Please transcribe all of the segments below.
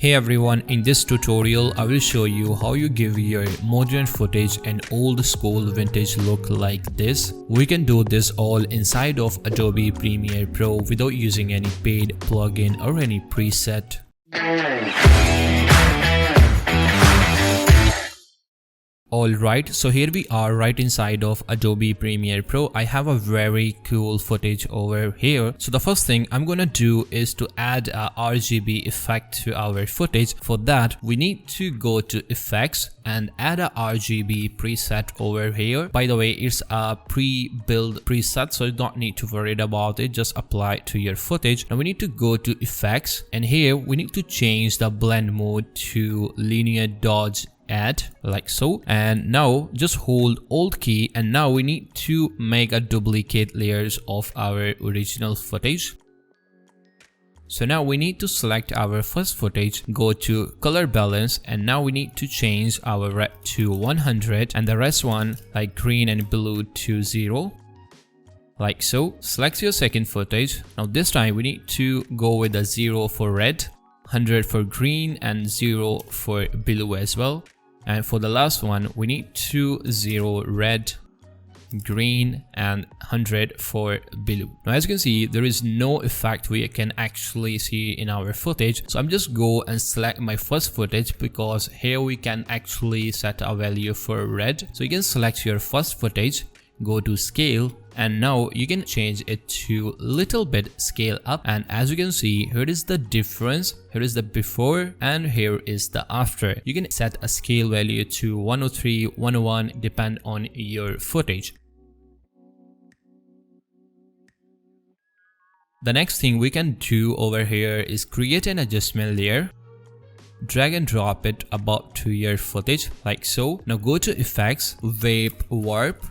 Hey everyone, in this tutorial I will show you how you give your modern footage an old school vintage look like this. We can do this all inside of Adobe Premiere Pro without using any paid plugin or any preset. Alright, so here we are right inside of Adobe Premiere Pro. I have a very cool footage over here. So the first thing I'm gonna do is to add a RGB effect to our footage. For that, we need to go to effects and add a RGB preset over here. By the way, it's a pre-built preset, so you don't need to worry about it. Just apply it to your footage. Now we need to go to effects, and here we need to change the blend mode to linear dodge add, like so. And now just hold Alt key, and now we need to make a duplicate layers of our original footage. So now we need to select our first footage, go to color balance, and now we need to change our red to 100 and the rest one like green and blue to 0, like so. Select your second footage. Now this time we need to go with a 0 for red, 100 for green, and 0 for blue as well. And for the last one, we need to 0 red, green, and 100 for blue. Now as you can see, there is no effect we can actually see in our footage. So I'm just go and select my first footage, because here we can actually set a value for red. So you can select your first footage, go to scale, and now you can change it to little bit scale up. And as you can see, here is the difference. Here is the before and here is the after. You can set a scale value to 103, 101, depend on your footage. The next thing we can do over here is create an adjustment layer. Drag and drop it about to your footage, like so. Now go to effects, wave warp,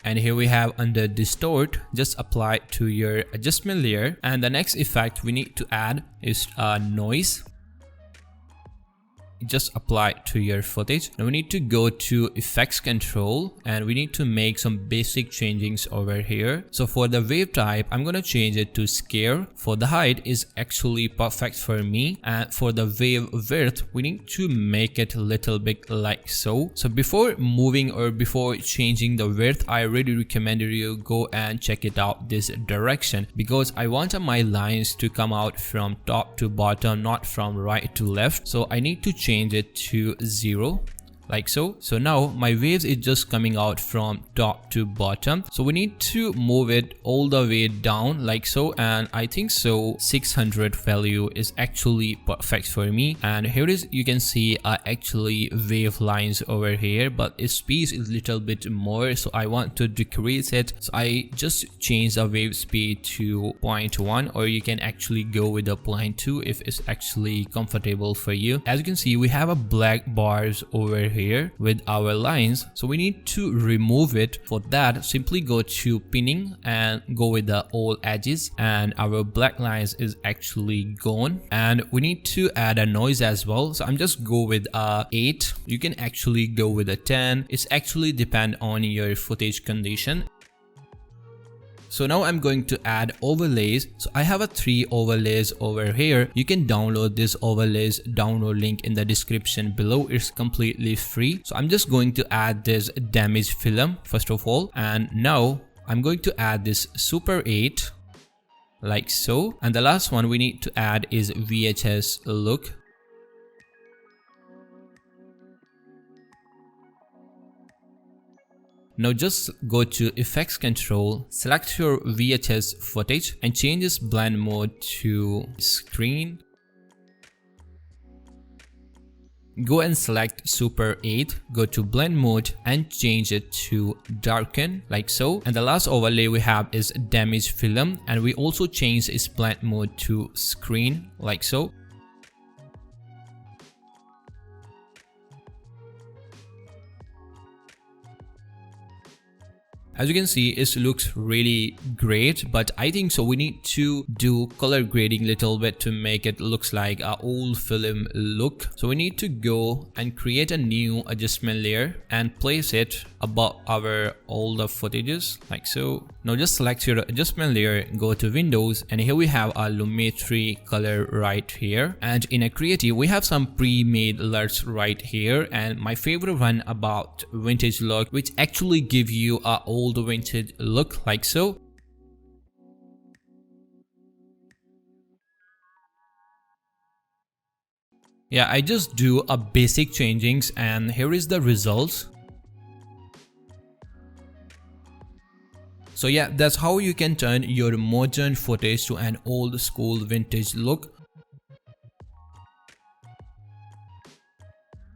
and here we have under distort, just apply it to your adjustment layer. And the next effect we need to add is noise. Just apply it to your footage. Now we need to go to effects control, and we need to make some basic changings over here. So for the wave type, I'm gonna change it to scale. For the height is actually perfect for me, and for the wave width we need to make it a little bit like so. So before moving or before changing the width, I really recommend you go and check it out this direction, because I want my lines to come out from top to bottom, not from right to left. So I need to change it to 0, like so. So now my waves is just coming out from top to bottom. So we need to move it all the way down, like so. And I think so 600 value is actually perfect for me. And here is, you can see actually wave lines over here, but its speed is a little bit more, so I want to decrease it. So I just change the wave speed to 0.1, or you can actually go with a 0.2 if it's actually comfortable for you. As you can see, we have a black bars over here with our lines, so we need to remove it. For that, simply go to pinning and go with the all edges, and our black lines is actually gone. And we need to add a noise as well, so I'm just go with 8. You can actually go with a 10. It's actually depend on your footage condition. So now I'm going to add overlays. So I have 3 overlays over here. You can download this overlays download link in the description below. It's completely free. So I'm just going to add this damage film first of all, and now I'm going to add this Super 8, like so. And the last one we need to add is VHS look. Now just go to effects control, select your VHS footage and change this blend mode to screen. Go and select Super 8, go to blend mode and change it to darken, like so. And the last overlay we have is damage film, and we also change its blend mode to screen, like so. As you can see, it looks really great, but I think so we need to do color grading little bit to make it looks like a old film look. So we need to go and create a new adjustment layer and place it above our older footages like so. Now just select your adjustment layer, go to Windows, and here we have our Lumetri color right here, and in a creative we have some pre-made alerts right here, and my favorite one about vintage look, which actually give you a old vintage look like so. Yeah, I just do a basic changings and here is the results. So yeah, that's how you can turn your modern footage to an old school vintage look.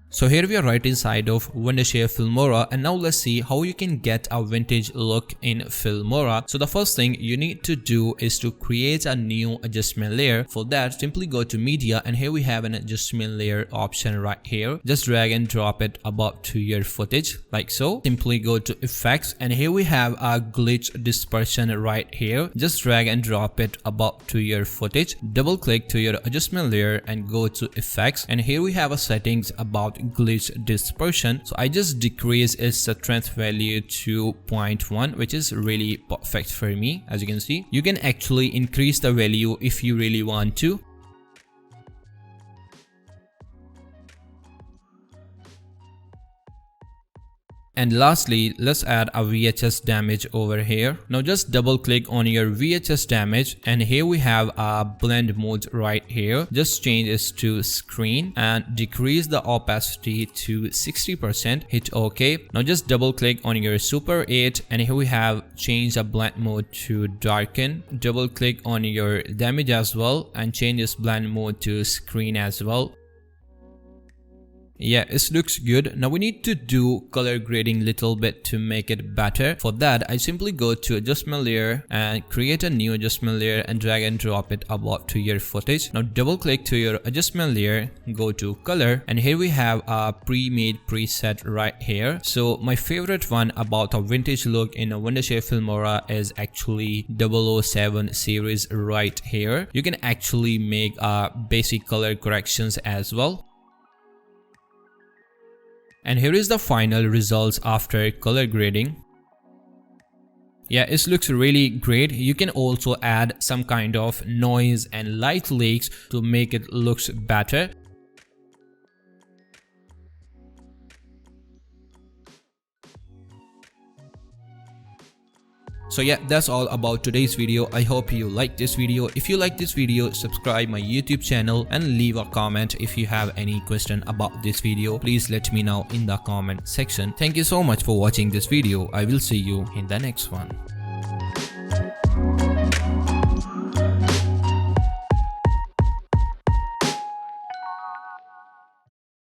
So here we are right inside of Wondershare Filmora, and now let's see how you can get a vintage look in Filmora. So the first thing you need to do is to create a new adjustment layer. For that, simply go to media, and here we have an adjustment layer option right here. Just drag and drop it above to your footage like so. Simply go to effects, and here we have a glitch dispersion right here. Just drag and drop it above to your footage. Double click to your adjustment layer and go to effects, and here we have a settings about glitch dispersion. So I just decrease its strength value to 0.1, which is really perfect for me. As you can see, you can actually increase the value if you really want to. And lastly, let's add a VHS damage over here. Now just double click on your VHS damage, and here we have a blend mode right here. Just change this to screen and decrease the opacity to 60%. Hit OK. Now just double click on your Super 8, and here we have change the blend mode to darken. Double click on your damage as well and change this blend mode to screen as well. Yeah, it looks good. Now we need to do color grading little bit to make it better. For that, I simply go to adjustment layer and create a new adjustment layer and drag and drop it above to your footage. Now double click to your adjustment layer, go to color, and here we have a pre-made preset right here. So my favorite one about a vintage look in a Wondershare Filmora is actually 007 series right here. You can actually make basic color corrections as well. And here is the final results after color grading. Yeah, it looks really great. You can also add some kind of noise and light leaks to make it looks better. So yeah, that's all about today's video. I hope you liked this video. If you like this video, subscribe my YouTube channel and leave a comment. If you have any question about this video, please let me know in the comment section. Thank you so much for watching this video. I will see you in the next one.